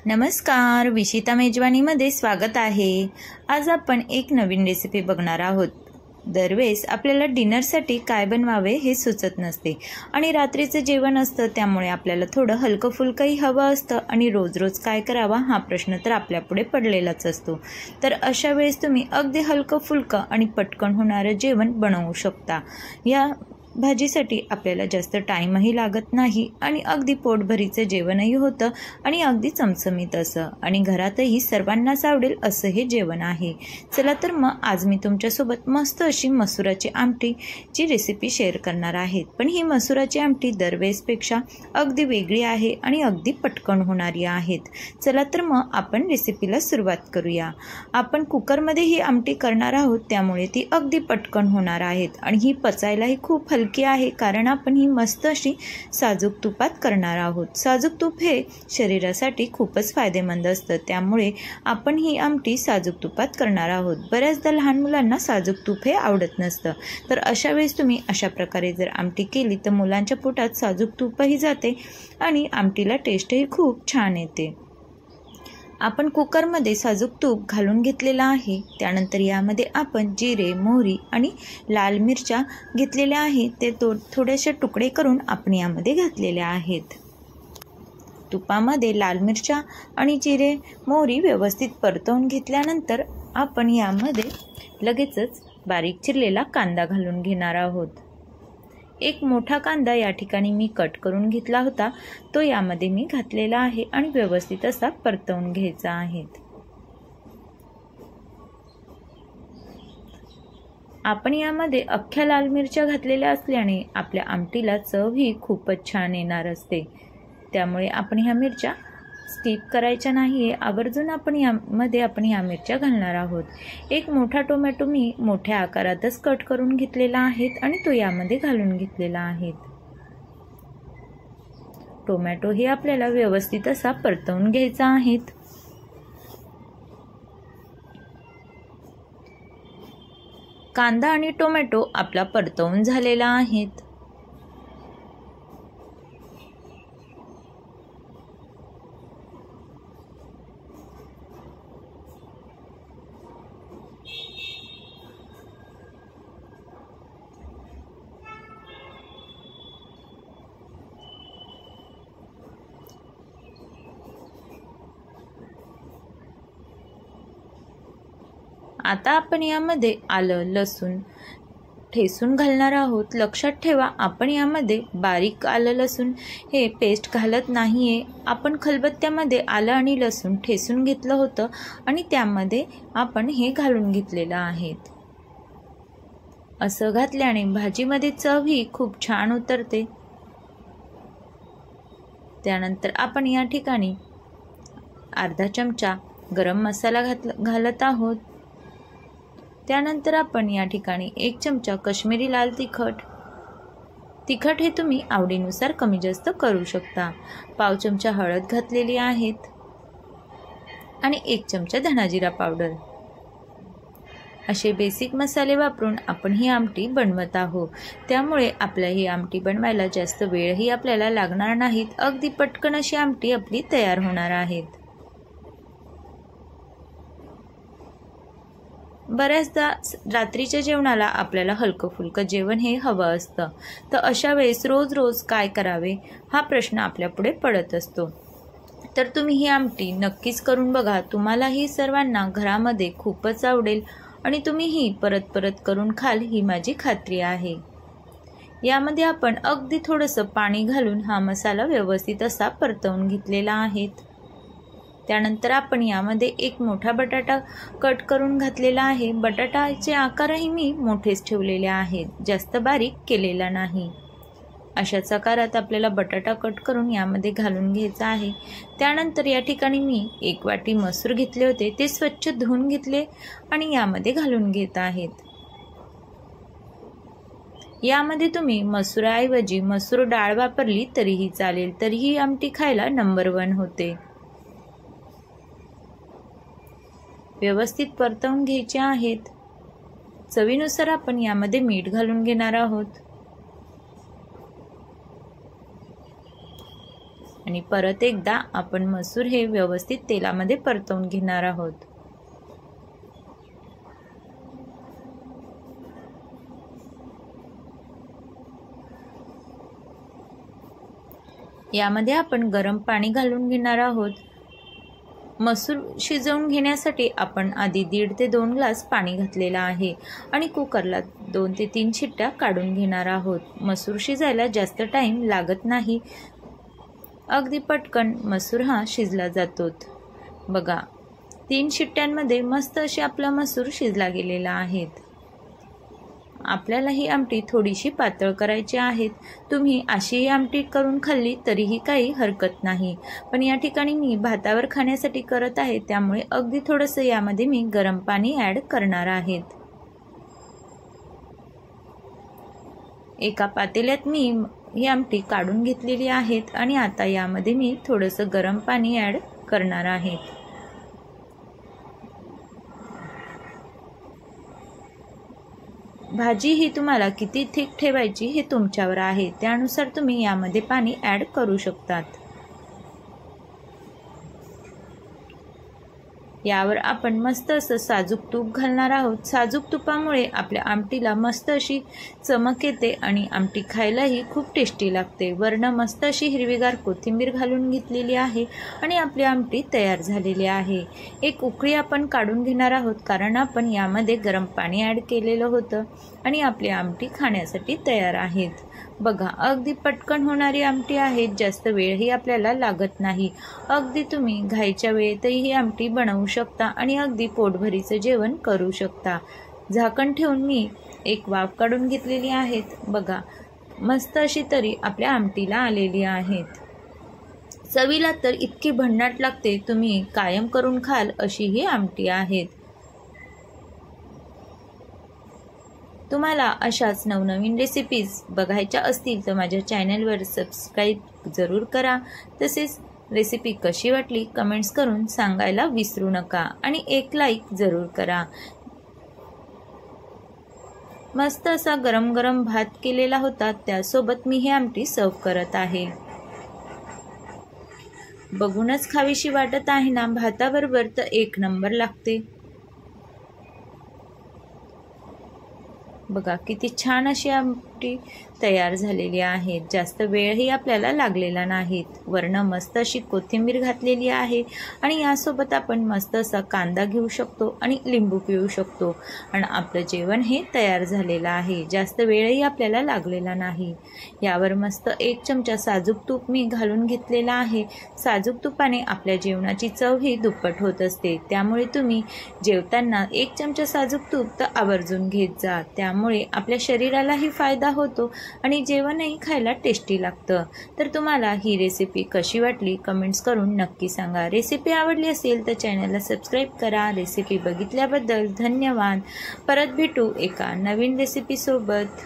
नमस्कार, विशिता मेजवानीमध्ये स्वागत आहे। आज आपण एक नवीन रेसिपी बघणार आहोत। दरवेळेस आपल्याला डिनरसाठी काय बनवावे हे सुचत नसते आणि रात्रीचे जेवण असतं, त्यामुळे आपल्याला थोडं हलकं फुलकंही हवं असतं आणि रोज रोज काय करावा हा प्रश्न तर आपल्यापुढे पडलेलाच असतो। तर अशा वेळेस तुम्ही अगदी हलकं फुलकं आणि पटकन होणारं जेवण बनवू शकता। या भाजीसाठी आपल्याला जास्त टाईमही लागत नाही आणि अगदी पोटभरीचं जेवणही होतं आणि अगदी चमचमीत असं आणि घरातही सर्वांनाच आवडेल असं हे जेवण आहे। चला तर मग आज मी तुमच्यासोबत मस्त अशी मसुराची आमटीची रेसिपी शेअर करणार आहे। पण ही मसुराची आमटी दरवेळेसपेक्षा अगदी वेगळी आहे आणि अगदी पटकन होणारी आहे। चला तर मग आपण रेसिपीला सुरुवात करूया। आपण कुकरमध्ये ही आमटी करणार आहोत, त्यामुळे ती अगदी पटकन होणार आहे आणि ही पचायलाही खूप हलकी आहे, कारण आपण ही मस्त अशी साजूक तुपात करणार आहोत। साजूक तूप हे शरीरासाठी खूपच फायदेमंद असतं, त्यामुळे आपण ही आमटी साजूक तुपात करणार आहोत। बऱ्याचदा लहान मुलांना साजूक तूप हे आवडत नसतं, तर अशा वेळेस तुम्ही अशा प्रकारे जर आमटी केली तर मुलांच्या पोटात साजूक तूपही जाते आणि आमटीला टेस्टही खूप छान येते। आपण कुकरमध्ये साजूक तूप घालून घेतलेला आहे। त्यानंतर यामध्ये आपण जिरे, मोहरी आणि लाल मिरच्या घेतलेल्या आहेत, ते थोडेसे तुकडे करून आपण यामध्ये घातलेल्या आहेत। तुपामध्ये लाल मिरच्या आणि जिरे, मोहरी व्यवस्थित परतवून घेतल्यानंतर आपण यामध्ये लगेचच बारीक चिरलेला कांदा घालून घेणार आहोत। एक मोठा कांदा या ठिकाणी मी कट करून घेतला होता, तो यामध्ये मी घातलेला आहे आणि व्यवस्थित असा परतवून घ्यायचा आहे। आपण यामध्ये अख्ख्या लाल मिरच्या घातलेल्या असल्याने आपल्या आमटीला चव ही खूपच छान येणार असते, त्यामुळे आपण ह्या मिरच्या स्किप करायच्या नाहीये, आवर्जून आपण ह्या मिरच्या घालणार आहोत। एक मोठा टोमॅटो मी मोठ्या आकारातच कट करून घेतलेला आहे आणि तो यामध्ये घालून घेतलेला आहे। टोमॅटो हे आपल्याला व्यवस्थित असा परतवून घ्यायचा आहे। कांदा आणि टोमॅटो आपला परतवून झालेला आहे। आता आपण यामध्ये आलं लसूण ठेचून घालणार आहोत। लक्षात ठेवा, आपण यामध्ये बारीक आलं लसूण हे पेस्ट घालत नाहीये। आपण खलबत्त्यामध्ये आलं आणि लसूण ठेचून घेतलं होतं आणि त्यामध्ये आपण हे घालून घेतलेलं आहे। असं घातल्याने भाजीमध्ये चव ही खूप छान उतरते। त्यानंतर आपण या ठिकाणी अर्धा चमचा गरम मसाला घालत आहोत। त्यानंतर आपण या ठिकाणी 1 चमचा काश्मीरी लाल तिखट हे तुम्ही आवडीनुसार कमी जास्त करू शकता। पाव चमचा हळद घातलेली आहे आणि 1 चमचा धनाजिरा पावडर। असे बेसिक मसाले वापरून आपण ही आमटी बनवत आहोत, त्यामुळे आपल्या ही आमटी बनवायला जास्त वेळही आपल्याला लागणार नाहीत। अगदी पटकन अशी आमटी आपली तयार होणार आहे। बऱ्याचदा रात्रीच्या जेवणाला आपल्याला हलकं फुलकं जेवण हे हवं असतं, तर अशा वेळेस रोज रोज काय करावे हा प्रश्न आपल्यापुढे पडत असतो। तर तुम्ही ही आमटी नक्कीच करून बघा, तुम्हालाही सर्वांना घरामध्ये खूपच आवडेल आणि तुम्ही ही परत परत करून खाल ही माझी खात्री आहे। यामध्ये आपण अगदी थोडंसं पाणी घालून हा मसाला व्यवस्थित असा परतवून घेतलेला आहे। त्यानंतर आपण यामध्ये एक मोठा बटाटा कट करून घातलेला आहे। बटाटाचे आकारही मी मोठेच ठेवलेले आहेत, जास्त बारीक केलेला नाही। अशाच आकारात आपल्याला बटाटा कट करून यामध्ये घालून घ्यायचा आहे। त्यानंतर या ठिकाणी मी 1 वाटी मसूर घेतले होते, ते स्वच्छ धुवून घेतले आणि यामध्ये घालून घेत आहेत। यामध्ये तुम्ही मसुराऐवजी मसूर डाळ वापरली तरीही चालेल, तरीही आमटी खायला नंबर 1 होते। व्यवस्थित परतवून घ्यायचे आहेत। चवीनुसार आपण यामध्ये मीठ घालून घेणार आहोत आणि परत एकदा आपण मसूर हे व्यवस्थित तेलामध्ये परतवून घेणार आहोत। यामध्ये आपण गरम पाणी घालून घेणार आहोत। मसूर शिजवून घेण्यासाठी आपण आधी 1.5 ते 2 ग्लास पाणी घातलेलं आहे आणि कुकरला 2 ते 3 शिट्ट्या काढून घेणार आहोत। मसूर शिजायला जास्त टाइम लागत नाही, अगदी पटकन मसूर हा शिजला जातो। बघा 3 शिट्ट्यांमध्ये मस्त अशी आपला मसूर शिजला गेलेला आहे। आपल्याला ही आमटी थोडीशी पातळ करायची आहे। तुम्ही अशी ही आमटी करून खाल्ली तरीही काही हरकत नाही, पण या ठिकाणी मी भातावर खाण्यासाठी करत आहे, त्यामुळे अगदी थोडंसं यामध्ये मी गरम पाणी ॲड करणार आहे। एका पातेल्यात मी ही आमटी काढून घेतलेली आहे आणि आता यामध्ये मी थोडंसं गरम पाणी ॲड करणार आहे। भाजी ही तुम्हाला किती थिक ठेवायची हे तुमच्यावर आहे, त्यानुसार तुम्ही यामध्ये पाणी ॲड करू शकतात। यावर आपण मस्त असं साजूक तूप घालणार आहोत। साजूक तुपामुळे आपल्या आमटीला मस्त अशी चमक येते आणि आमटी खायलाही खूप टेस्टी लागते। वरनं मस्त अशी हिरवीगार कोथिंबीर घालून घेतलेली आहे आणि आपली आमटी तयार झालेली आहे। एक उकळी आपण काढून घेणार आहोत, कारण आपण यामध्ये गरम पाणी ॲड केलेलं होतं आणि आपली आमटी खाण्यासाठी तयार आहेत। बघा अगदी पटकन होणारी आमटी आहे, जास्त वेळही आपल्याला लागत नाही। अगदी तुम्ही घाईच्या वेळेतही ही आमटी बनवू शकता आणि अगदी पोटभरीचं जेवण करू शकता। झाकण ठेवून मी एक वाफ काढून घेतलेली आहे। बघा मस्त अशी तरी आपल्या आमटीला आलेली आहेत। चवीला तर इतकी भन्नाट लागते, तुम्ही कायम करून खाल अशी ही आमटी आहेत। तुम्हाला अशाच नवनवीन रेसिपीज बघायच्या असतील तर माझ्या चॅनलवर सबस्क्राईब जरूर करा। तसेच रेसिपी कशी वाटली कमेंट्स करून सांगायला विसरू नका आणि एक लाईक जरूर करा। मस्त असा गरम गरम भात केलेला होता, त्यासोबत मी ही आमटी सर्व करत आहे। बघूनच खावीशी वाटत आहे ना, भाताबरोबर तर एक नंबर लागते। बघा किती छान अशी आमटी तयार झालेली आहे, जास्त वेळही आपल्याला लागलेला नाही। वरनं मस्त अशी कोथिंबीर घातलेली आहे आणि यासोबत आपण मस्त असा कांदा घेऊ शकतो आणि लिंबू पिळू शकतो आणि आपलं जेवण हे तयार झालेलं आहे, जास्त वेळही आपल्याला लागलेला नाही। यावर मस्त 1 चमचा साजूक तूप मी घालून घेतलेला आहे। साजूक तुपाने आपल्या जेवणाची चव ही दुप्पट होत असते, त्यामुळे तुम्ही जेवताना 1 चमचा साजूक तूप तर आवर्जून घेत जा, त्यामुळे आपल्या शरीरालाही फायदा होतो आणि जेवणही खायला टेस्टी लागतं। तर तुम्हाला ही रेसिपी कशी वाटली कमेंट्स करून नक्की सांगा। रेसिपी आवडली असेल तर चॅनलला सबस्क्राईब करा। रेसिपी बघितल्याबद्दल धन्यवाद। परत भेटू एका नवीन रेसिपी सोबत।